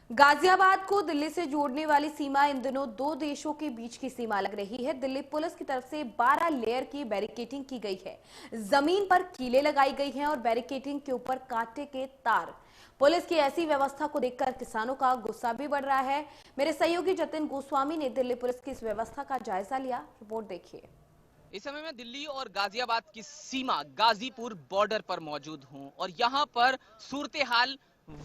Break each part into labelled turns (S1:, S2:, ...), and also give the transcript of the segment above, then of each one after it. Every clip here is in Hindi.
S1: गाजियाबाद को दिल्ली से जोड़ने वाली सीमा इन दिनों दो देशों के बीच की सीमा लग रही है। दिल्ली पुलिस की तरफ से 12 लेयर की बैरिकेडिंग की गई है। जमीन पर कीलें लगाई गई हैं और बैरिकेडिंग के ऊपर कांटे के तार। पुलिस की ऐसी व्यवस्था को देखकर किसानों का गुस्सा भी बढ़ रहा है। मेरे सहयोगी जतिन गोस्वामी ने दिल्ली पुलिस की इस व्यवस्था का जायजा लिया। रिपोर्ट देखिए।
S2: इस समय मैं दिल्ली और गाजियाबाद की सीमा गाजीपुर बॉर्डर पर मौजूद हूं और यहां पर सूरत हाल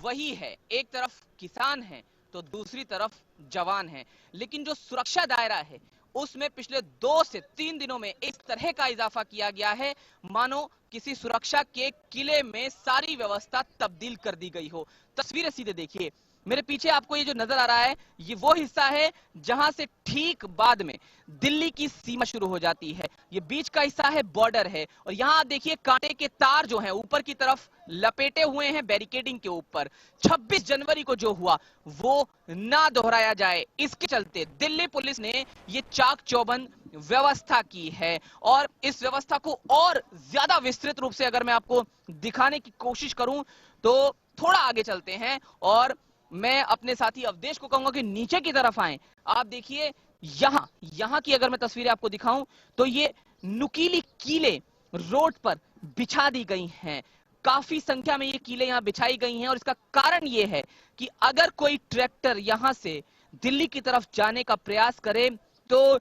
S2: वही है। एक तरफ किसान हैं तो दूसरी तरफ जवान हैं, लेकिन जो सुरक्षा दायरा है उसमें पिछले 2 से 3 दिनों में इस तरह का इजाफा किया गया है मानो किसी सुरक्षा के किले में सारी व्यवस्था तब्दील कर दी गई हो। तस्वीरें सीधे देखिए। मेरे पीछे आपको ये जो नजर आ रहा है ये वो हिस्सा है जहां से ठीक बाद में दिल्ली की सीमा शुरू हो जाती है। ये बीच का हिस्सा है, बॉर्डर है और यहां आप देखिए कांटे के तार जो हैं ऊपर की तरफ लपेटे हुए हैं बैरिकेडिंग के ऊपर। 26 जनवरी को जो हुआ वो ना दोहराया जाए, इसके चलते दिल्ली पुलिस ने ये चाक चौबंद व्यवस्था की है। और इस व्यवस्था को और ज्यादा विस्तृत रूप से अगर मैं आपको दिखाने की कोशिश करूं तो थोड़ा आगे चलते हैं और मैं अपने साथी अवधेश को कहूंगा कि नीचे की तरफ आए। आप देखिए यहां की अगर मैं तस्वीरें आपको दिखाऊं तो ये नुकीली कीलें रोड पर बिछा दी गई हैं। काफी संख्या में ये कीलें यहां बिछाई गई हैं और इसका कारण ये है कि अगर कोई ट्रैक्टर यहां से दिल्ली की तरफ जाने का प्रयास करे तो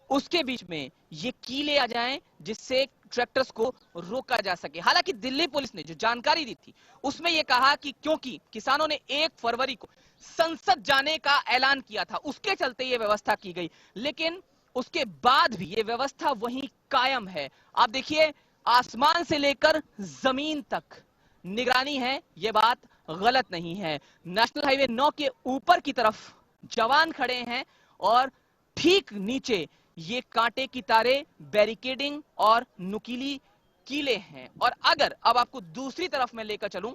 S2: उसके बीच में ये कीले आ जाएं जिससे ट्रैक्टर्स को रोका जा सके। हालांकि दिल्ली पुलिस ने जो जानकारी दी थी उसमें यह कहा कि क्योंकि किसानों ने 1 फरवरी को संसद जाने का ऐलान किया था उसके चलते ये व्यवस्था की गई, लेकिन उसके बाद भी ये व्यवस्था वहीं कायम है। आप देखिए आसमान से लेकर जमीन तक निगरानी है, ये बात गलत नहीं है। नेशनल हाईवे 9 के ऊपर की तरफ जवान खड़े हैं और ठीक नीचे ये कांटे की तारे, बैरिकेडिंग और नुकीली कीले हैं। और अगर अब आपको दूसरी तरफ मैं लेकर चलूं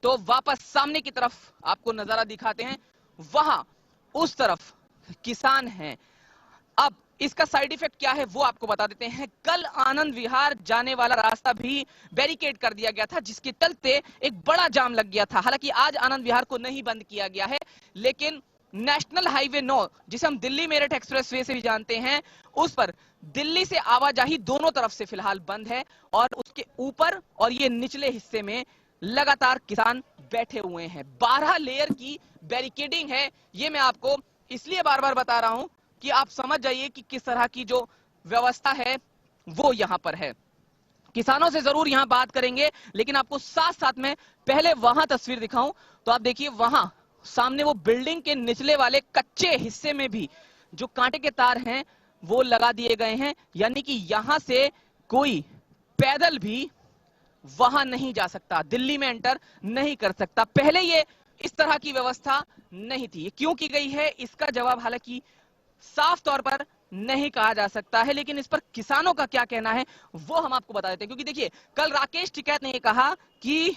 S2: तो वापस सामने की तरफ आपको नजारा दिखाते हैं। वहां उस तरफ किसान हैं। अब इसका साइड इफेक्ट क्या है वो आपको बता देते हैं। कल आनंद विहार जाने वाला रास्ता भी बैरिकेड कर दिया गया था जिसके चलते एक बड़ा जाम लग गया था। हालांकि आज आनंद विहार को नहीं बंद किया गया है, लेकिन नेशनल हाईवे 9 जिसे हम दिल्ली मेरठ एक्सप्रेसवे से भी जानते हैं उस पर दिल्ली से आवाजाही दोनों तरफ से फिलहाल बंद है और उसके ऊपर और ये निचले हिस्से में लगातार किसान बैठे हुए हैं। 12 लेयर की बैरिकेडिंग है। ये मैं आपको इसलिए बार बार बता रहा हूं कि आप समझ जाइए कि किस तरह की जो व्यवस्था है वो यहां पर है। किसानों से जरूर यहां बात करेंगे, लेकिन आपको साथ साथ में पहले वहां तस्वीर दिखाऊं तो आप देखिए वहां सामने वो बिल्डिंग के निचले वाले कच्चे हिस्से में भी जो कांटे के तार हैं वो लगा दिए गए हैं, यानी कि यहां से कोई पैदल भी वहां नहीं जा सकता, दिल्ली में एंटर नहीं कर सकता। पहले ये इस तरह की व्यवस्था नहीं थी। ये क्यों की गई है इसका जवाब हालांकि साफ तौर पर नहीं कहा जा सकता है, लेकिन इस पर किसानों का क्या कहना है वो हम आपको बता देते हैं। क्योंकि देखिए कल राकेश टिकैत ने कहा कि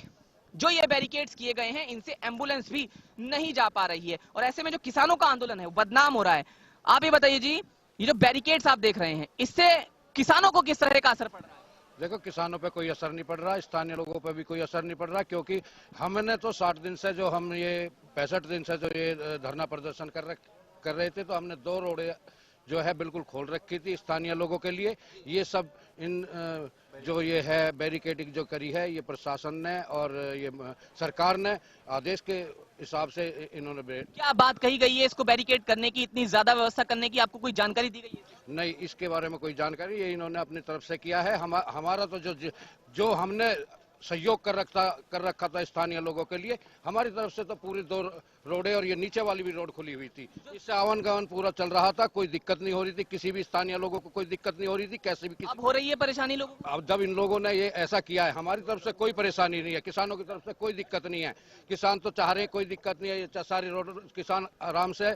S2: जो ये बैरिकेड्स किए गए हैं इनसे एम्बुलेंस भी नहीं जा पा रही है और ऐसे में जो किसानों का आंदोलन है वो बदनाम हो रहा है। आप ये बताइए जी, ये जो बैरिकेड्स आप देख रहे हैं इससे किसानों को किस तरह का असर पड़ रहा है?
S3: देखो, किसानों पे कोई असर नहीं पड़ रहा, स्थानीय लोगों पे भी कोई असर नहीं पड़ रहा, क्योंकि हमने तो 60 दिन से जो हम ये 65 दिन से जो ये धरना प्रदर्शन कर रहे थे तो हमने 2 रोडें जो है बिल्कुल खोल रखी थी स्थानीय लोगों के लिए। ये सब इन जो ये है बैरिकेडिंग जो करी है ये प्रशासन ने और ये सरकार ने आदेश के हिसाब से इन्होंने।
S2: क्या बात कही गई है इसको बैरिकेड करने की, इतनी ज्यादा व्यवस्था करने की आपको कोई जानकारी दी गई है?
S3: नहीं, इसके बारे में कोई जानकारी ये इन्होंने अपनी तरफ से किया है। हमारा तो जो हमने सहयोग कर रखा था स्थानीय लोगों के लिए, हमारी तरफ से तो पूरी 2 रोडें और ये नीचे वाली भी रोड खुली हुई थी, इससे आवन गमन पूरा चल रहा था, कोई दिक्कत नहीं हो रही थी, किसी भी स्थानीय लोगों को कोई दिक्कत नहीं हो रही थी। कैसे भी
S2: अब हो रही है परेशानी लोगों को?
S3: अब जब इन लोगों ने ये ऐसा किया है, हमारी तरफ से कोई परेशानी नहीं है, किसानों की तरफ से कोई दिक्कत नहीं है। किसान तो चाह रहे हैं, कोई दिक्कत नहीं है, ये सारी रोड किसान आराम से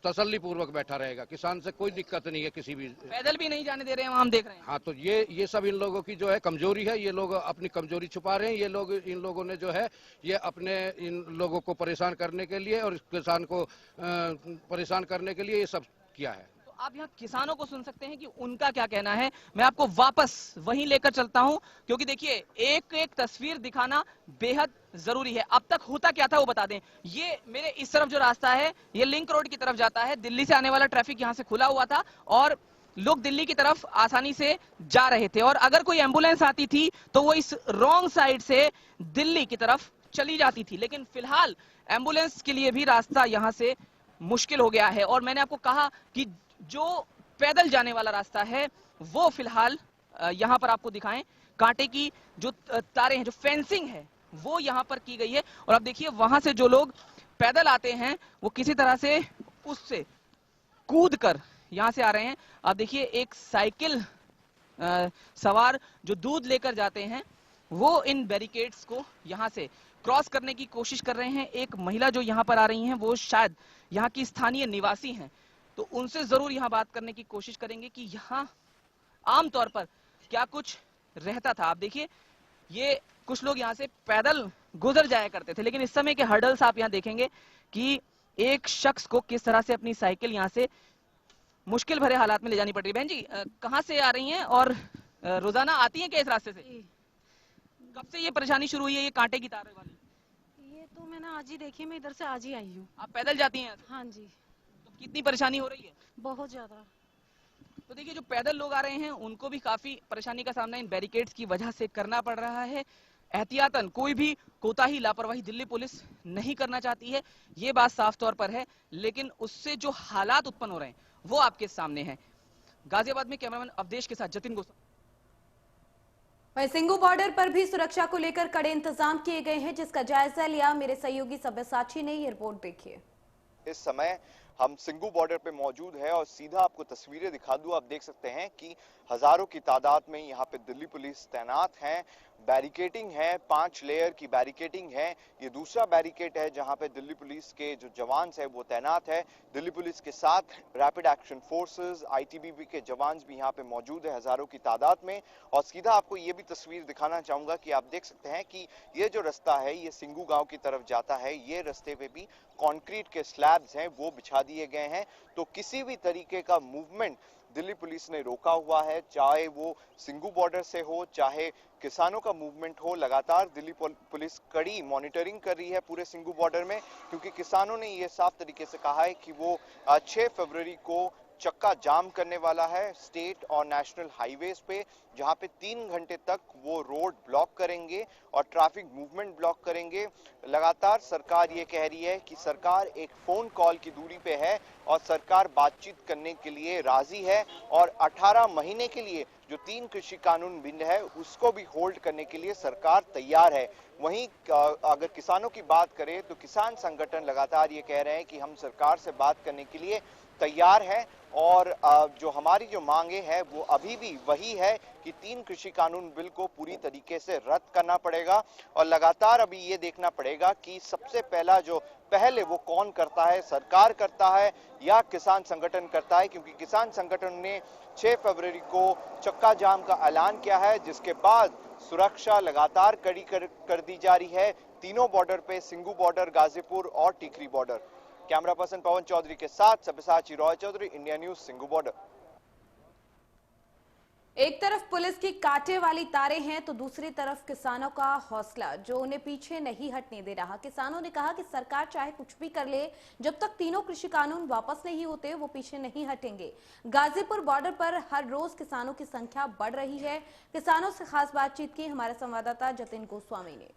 S3: तसल्ली पूर्वक बैठा रहेगा, किसान से कोई दिक्कत नहीं है। किसी भी
S2: पैदल भी नहीं जाने दे रहे हैं हम देख रहे हैं।
S3: हाँ, तो ये सब इन लोगों की जो है कमजोरी है, ये लोग अपनी कमजोरी छुपा रहे हैं। इन लोगों ने जो है ये अपने इन लोगों को परेशान करने के लिए और किसान को परेशान करने के लिए ये सब किया है।
S2: तो आप यहाँ किसानों को सुन सकते हैं कि उनका क्या कहना है। मैं आपको वापस वहीं लेकर चलता हूं, क्योंकि देखिए एक एक तस्वीर दिखाना बेहद जरूरी है। अब तक होता क्या था वो बता दें। ये मेरे इस तरफ जो रास्ता है ये लिंक रोड की तरफ जाता है। दिल्ली से आने वाला ट्रैफिक यहाँ से खुला हुआ था और लोग दिल्ली की तरफ आसानी से जा रहे थे, और अगर कोई एम्बुलेंस आती थी तो वो इस रॉन्ग साइड से दिल्ली की तरफ चली जाती थी। लेकिन फिलहाल एम्बुलेंस के लिए भी रास्ता यहाँ से मुश्किल हो गया है। और मैंने आपको कहा कि जो पैदल जाने वाला रास्ता है वो फिलहाल यहां पर आपको दिखाएं, कांटे की जो तारें हैं, जो फेंसिंग है वो यहां पर की गई है। और आप देखिए वहां से जो लोग पैदल आते हैं वो किसी तरह से उससे कूद कर यहां से आ रहे हैं। आप देखिए एक साइकिल सवार जो दूध लेकर जाते हैं वो इन बैरिकेड्स को यहां से क्रॉस करने की कोशिश कर रहे हैं। एक महिला जो यहां पर आ रही हैं वो शायद यहाँ की स्थानीय निवासी हैं, तो उनसे जरूर यहाँ बात करने की कोशिश करेंगे कि यहाँ आमतौर पर क्या कुछ रहता था। आप देखिए ये कुछ लोग यहाँ से पैदल गुजर जाया करते थे, लेकिन इस समय के हर्डल्स आप यहाँ देखेंगे कि एक शख्स को किस तरह से अपनी साइकिल यहाँ से मुश्किल भरे हालात में ले जानी पड़ रही है। बहन जी कहाँ से आ रही हैं और रोजाना आती हैं क्या इस रास्ते से? कब से ये परेशानी शुरू हुई है, ये कांटे की तार वाली?
S4: ये तो मैंने आज ही देखी, मैं इधर से आज ही आई हूँ।
S2: आप पैदल जाती हैं?
S4: हाँ जी।
S2: तो कितनी परेशानी हो रही है?
S4: बहुत ज्यादा।
S2: तो देखिए जो पैदल लोग आ रहे हैं उनको भी काफी परेशानी का सामना इन बैरिकेड्स की वजह से करना पड़ रहा है। एहतियातन कोई भी कोताही लापरवाही दिल्ली पुलिस नहीं करना चाहती है, ये बात साफ तौर पर है, लेकिन उससे जो हालात उत्पन्न हो रहे हैं वो आपके सामने हैं। गाजियाबाद में कैमरामैन अवधेश के साथ जतिन गोस्वामी।
S1: वहीं सिंगू बॉर्डर पर भी सुरक्षा को लेकर कड़े इंतजाम किए गए हैं, जिसका जायजा लिया मेरे सहयोगी सब्यसाची ने। ये रिपोर्ट देखिए।
S5: इस समय हम सिंगू बॉर्डर पे मौजूद है और सीधा आपको तस्वीरें दिखा दूं। आप देख सकते हैं कि हजारों की तादाद में यहाँ पे दिल्ली पुलिस तैनात है। बैरिकेडिंग है, 5 लेयर की बैरिकेडिंग है। ये दूसरा बैरिकेड है जहां पे दिल्ली पुलिस के जो जवान है वो तैनात है। दिल्ली पुलिस के साथ रैपिड एक्शन फोर्सेस, आईटीबीपी के जवान भी यहाँ पे मौजूद है हजारों की तादाद में। और सीधा आपको ये भी तस्वीर दिखाना चाहूंगा कि आप देख सकते हैं कि ये जो रास्ता है ये सिंगू गांव की तरफ जाता है। ये रास्ते पे भी कंक्रीट के स्लैब्स हैं वो बिछा दिए गए हैं, तो किसी भी तरीके का मूवमेंट दिल्ली पुलिस ने रोका हुआ है, चाहे वो सिंगू बॉर्डर से हो, चाहे किसानों का मूवमेंट हो। लगातार दिल्ली पुलिस कड़ी मॉनिटरिंग कर रही है पूरे सिंगू बॉर्डर में, क्योंकि किसानों ने ये साफ तरीके से कहा है कि वो 6 फरवरी को चक्का जाम करने वाला है स्टेट और नेशनल हाईवेज पे, जहां पे 3 घंटे तक वो रोड ब्लॉक करेंगे और ट्रैफिक मूवमेंट ब्लॉक करेंगे। लगातार सरकार ये कह रही है कि सरकार एक फोन कॉल की दूरी पे है और सरकार बातचीत करने के लिए राजी है, और 18 महीने के लिए जो 3 कृषि कानून बिल है उसको भी होल्ड करने के लिए सरकार तैयार है। वहीं अगर किसानों की बात करें तो किसान संगठन लगातार ये कह रहे हैं कि हम सरकार से बात करने के लिए तैयार है, और जो हमारी जो मांगे हैं वो अभी भी वही है कि 3 कृषि कानून बिल को पूरी तरीके से रद्द करना पड़ेगा। और लगातार अभी ये देखना पड़ेगा कि सबसे पहले वो कौन करता है, सरकार करता है या किसान संगठन करता है, क्योंकि किसान संगठन ने 6 फरवरी को चक्का जाम का ऐलान किया है, जिसके बाद सुरक्षा लगातार कड़ी कर दी जा रही है तीनों बॉर्डर पे, सिंगू बॉर्डर, गाजीपुर और Tikri border. Camera person Pawan Chaudhary के साथ Sabyasachi Roy Chaudhary, India News, Singhu border.
S1: एक तरफ पुलिस की कांटे वाली तारें हैं तो दूसरी तरफ किसानों का हौसला जो उन्हें पीछे नहीं हटने दे रहा। किसानों ने कहा कि सरकार चाहे कुछ भी कर ले, जब तक तीनों कृषि कानून वापस नहीं होते वो पीछे नहीं हटेंगे। गाजीपुर बॉर्डर पर हर रोज किसानों की संख्या बढ़ रही है। किसानों से खास बातचीत की हमारे संवाददाता जतिन गोस्वामी ने।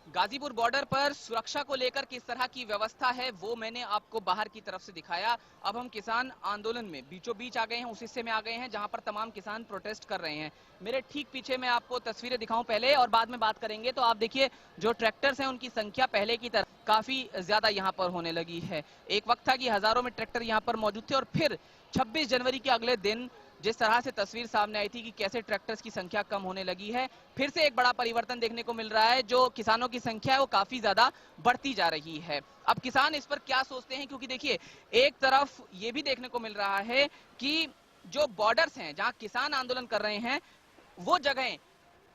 S2: गाजीपुर बॉर्डर पर सुरक्षा को लेकर किस तरह की व्यवस्था है वो मैंने आपको बाहर की तरफ से दिखाया। अब हम किसान आंदोलन में बीचों बीच आ गए हैं, उस हिस्से में आ गए हैं जहां पर तमाम किसान प्रोटेस्ट कर रहे हैं। मेरे ठीक पीछे मैं आपको तस्वीरें दिखाऊं पहले और बाद में बात करेंगे। तो आप देखिए जो ट्रैक्टर्स हैं उनकी संख्या पहले की तरह काफी ज्यादा यहाँ पर होने लगी है। एक वक्त था कि हजारों में ट्रैक्टर यहाँ पर मौजूद थे और फिर 26 जनवरी के अगले दिन जिस तरह से तस्वीर सामने आई थी कि कैसे ट्रैक्टर्स की संख्या कम होने लगी है, फिर से एक बड़ा परिवर्तन देखने को मिल रहा है। जो किसानों की संख्या है वो काफी ज्यादा बढ़ती जा रही है। अब किसान इस पर क्या सोचते हैं, क्योंकि देखिए एक तरफ ये भी देखने को मिल रहा है कि जो बॉर्डर्स हैं जहां किसान आंदोलन कर रहे हैं वो जगहें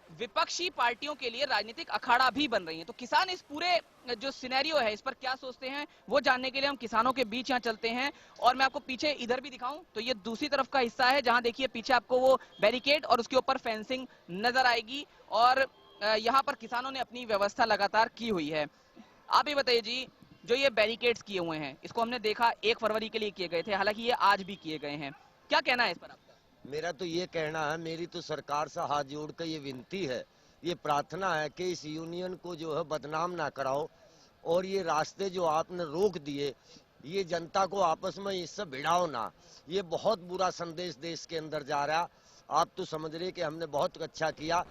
S2: विपक्षी पार्टियों के लिए राजनीतिक अखाड़ा भी बन रही है। तो किसान इस पूरे जो सिनेरियो है इस पर क्या सोचते हैं वो जानने के लिए हम किसानों के बीच यहाँ चलते हैं। और मैं आपको पीछे इधर भी दिखाऊं तो ये दूसरी तरफ का हिस्सा है जहां देखिए पीछे आपको वो बैरिकेड और उसके ऊपर फेंसिंग नजर आएगी और यहाँ पर किसानों ने अपनी व्यवस्था लगातार की हुई है। आप ये बताइए जी, जो ये बैरिकेड्स किए हुए हैं इसको हमने देखा 1 फरवरी के लिए किए गए थे, हालांकि ये आज भी किए गए हैं, क्या कहना है इस पर आपका?
S6: मेरा तो ये कहना है, मेरी तो सरकार से हाथ जोड़ कर ये विनती है, ये प्रार्थना है कि इस यूनियन को जो है बदनाम ना कराओ और ये रास्ते जो आपने रोक दिए ये जनता को आपस में इससे भिड़ाओ ना। ये बहुत बुरा संदेश देश के अंदर जा रहा। आप तो समझ रहे कि हमने बहुत अच्छा किया।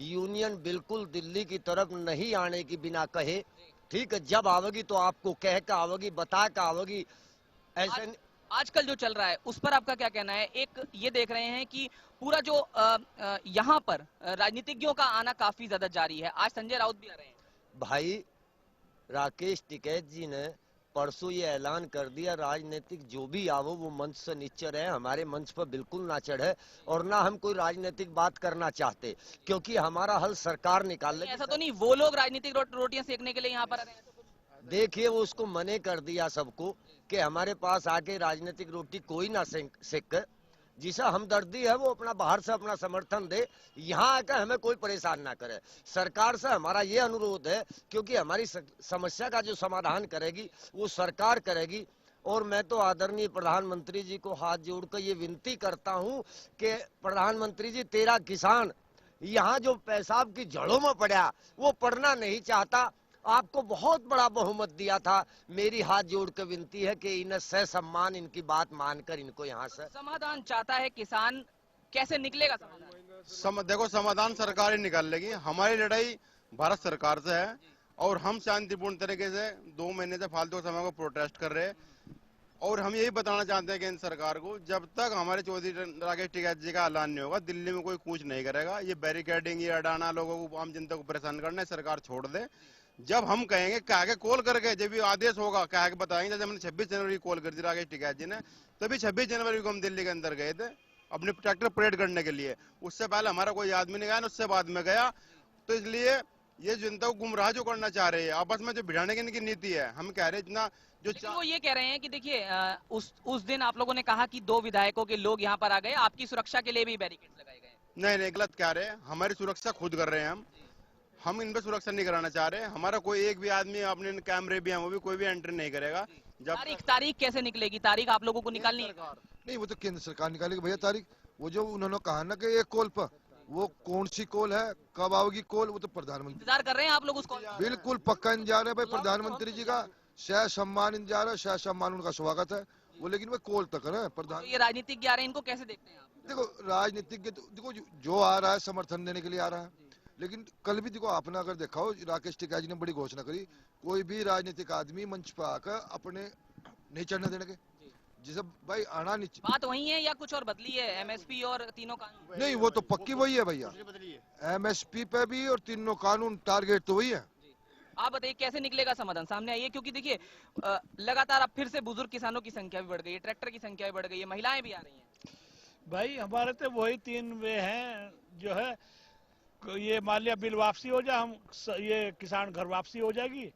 S6: यूनियन बिल्कुल दिल्ली की तरफ नहीं आने की बिना कहे, ठीक है, जब आवेगी तो आपको कह के आवेगी, बता के आवेगी। ऐसे
S2: आजकल जो चल रहा है उस पर आपका क्या कहना है? एक ये देख रहे हैं कि पूरा जो यहाँ पर राजनीतिज्ञों का आना काफी ज्यादा जारी है, आज संजय राउत भी आ रहे हैं।
S6: भाई राकेश टिकैत जी ने परसों ये ऐलान कर दिया, राजनीतिक जो भी आवो वो मंच से नीचे रहे, हमारे मंच पर बिल्कुल ना चढ़े और ना हम कोई राजनीतिक बात करना चाहते, क्योंकि हमारा हल सरकार निकाल लेगी।
S2: ऐसा तो नहीं वो लोग राजनीतिक रोटियां सेकने के लिए यहाँ पर आ रहे हैं?
S6: देखिए वो उसको मने कर दिया सबको कि हमारे पास आके राजनीतिक रोटी कोई ना सेक, जिसे हमदर्दी है वो अपना बाहर से अपना समर्थन दे, यहाँ आकर हमें कोई परेशान ना करे। सरकार से हमारा ये अनुरोध है, क्योंकि हमारी समस्या का जो समाधान करेगी वो सरकार करेगी। और मैं तो आदरणीय प्रधानमंत्री जी को हाथ जोड़कर ये विनती करता हूँ कि प्रधानमंत्री जी, तेरा किसान यहाँ जो पेशाब की जड़ों में पड़ा वो पढ़ना नहीं चाहता, आपको बहुत बड़ा बहुमत दिया था। मेरी हाथ जोड़ कर विनती है कि इन्हें सह सम्मान इनकी बात मानकर इनको यहाँ से
S2: समाधान चाहता है किसान, कैसे निकलेगा समाधान?
S7: देखो समाधान सरकार ही निकाल लेगी। हमारी लड़ाई भारत सरकार से है और हम शांतिपूर्ण तरीके से 2 महीने से फालतू समय को प्रोटेस्ट कर रहे हैं और हम यही बताना चाहते हैं कि इन सरकार को, जब तक हमारे चौधरी राकेश टिकैत जी का ऐलान नहीं होगा दिल्ली में कोई कूच नहीं करेगा। ये बैरिकेडिंग, ये अडाना, लोगों को, आम जनता को परेशान करना, सरकार छोड़ दे। जब हम कहेंगे कह के कॉल करके, जब भी आदेश होगा कह के बताएंगे। जैसे हमने 26 जनवरी कॉल कर दी राकेश टिकैत जी ने, तभी 26 जनवरी को हम दिल्ली के अंदर गए थे अपने ट्रैक्टर परेड करने के लिए। उससे पहले हमारा कोई आदमी नहीं गया, उससे बाद में गया। तो इसलिए ये जनता को गुमराह जो करना चाह रहे हैं, आपस में जो भिड़ाने की इनकी नीति है, हम कह रहे हैं इतना जो
S2: वो ये कह रहे हैं कि देखिए उस दिन आप लोगों ने कहा कि 2 विधायकों के लोग यहाँ पर आ गए, आपकी सुरक्षा के लिए भी बैरिकेड लगाए गए।
S7: नहीं, गलत कह रहे हैं। हमारी सुरक्षा खुद कर रहे हैं हम इन पे सुरक्षा नहीं कराना चाह रहे। हमारा कोई एक भी आदमी, अपने कैमरे भी हैं, वो भी कोई भी एंट्री नहीं करेगा। जब
S2: तारीख कैसे निकलेगी? तारीख आप लोगों को निकालनी है?
S8: नहीं, वो तो केंद्र सरकार निकालेगी भैया तारीख। वो जो उन्होंने कहा ना कि एक कॉल पर, वो कौन सी कॉल है, कब आओगी कॉल, वो तो प्रधानमंत्री
S2: इंतजार कर रहे हैं आप लोग उसको?
S8: बिल्कुल पक्का इंतजार है भाई, प्रधानमंत्री जी का सह सम्मान इंतजार है, सह सम्मान उनका स्वागत है वो, लेकिन वो कॉल तक है प्रधान।
S2: ये राजनीतिज्ञ आ रहे हैं, इनको कैसे देखते हैं आप?
S8: देखो राजनीतिज्ञ देखो जो आ रहा है समर्थन देने के लिए आ रहा है, लेकिन कल भी देखो आपने अगर देखा हो, राकेश टिकैत जी ने बड़ी घोषणा करी, कोई भी राजनीतिक आदमी मंच पर आकर अपने नहीं चढ़ने देने के, जिसे भाई आना नहीं।
S2: बात वही है या कुछ और बदली है? एमएसपी और तीनों कानून?
S8: नहीं, वो तो पक्की वही है भैया, एमएसपी पे भी और तीनों कानून, टारगेट तो वही है।
S2: आप बताइए कैसे निकलेगा समाधान? सामने आइए, क्योंकि देखिए लगातार अब फिर से बुजुर्ग किसानों की संख्या भी बढ़ गई है, ट्रैक्टर की संख्या भी बढ़ गई है, महिलाएं भी आ रही हैं।
S9: भाई हमारे तो वही 3 वे हैं जो है, ये मान लिया बिल वापसी हो जाए, हम ये किसान घर वापसी हो जाएगी,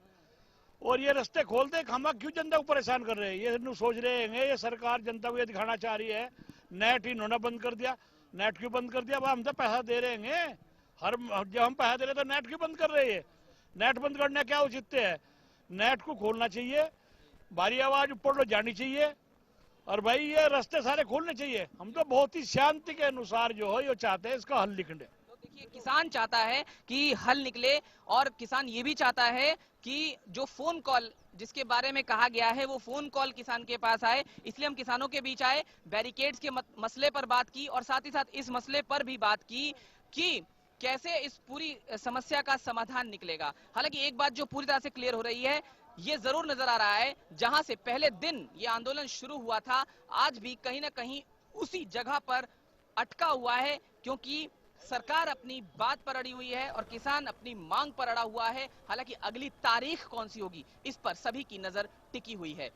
S9: और ये रास्ते खोल दे। हम क्यों जनता को परेशान कर रहे हैं? ये सोच रहे हैं ये सरकार जनता को ये दिखाना चाह रही है, नेट इन्होंने बंद कर दिया। नेट क्यों बंद कर दिया? हम तो पैसा दे रहे हैं, जब हम पैसा दे रहे तो नेट क्यों बंद कर रहे हैं? नेट बंद करने क्या उचित है? नेट को खोलना चाहिए, भारी आवाज ऊपर जानी चाहिए, और भाई ये रास्ते सारे खोलने चाहिए। हम तो बहुत ही शांति के अनुसार जो है ये चाहते हैं इसका हल निकले।
S2: तो देखिए किसान चाहता है कि हल निकले, और किसान ये भी चाहता है कि जो फोन कॉल जिसके बारे में कहा गया है वो फोन कॉल किसान के पास आए। इसलिए हम किसानों के बीच आए, बैरिकेड्स के मसले पर बात की और साथ ही साथ इस मसले पर भी बात की कि कैसे इस पूरी समस्या का समाधान निकलेगा। हालांकि एक बात जो पूरी तरह से क्लियर हो रही है, ये जरूर नजर आ रहा है जहां से पहले दिन ये आंदोलन शुरू हुआ था, आज भी कहीं ना कहीं उसी जगह पर अटका हुआ है, क्योंकि सरकार अपनी बात पर अड़ी हुई है और किसान अपनी मांग पर अड़ा हुआ है। हालांकि अगली तारीख कौन सी होगी इस पर सभी की नजर टिकी हुई है।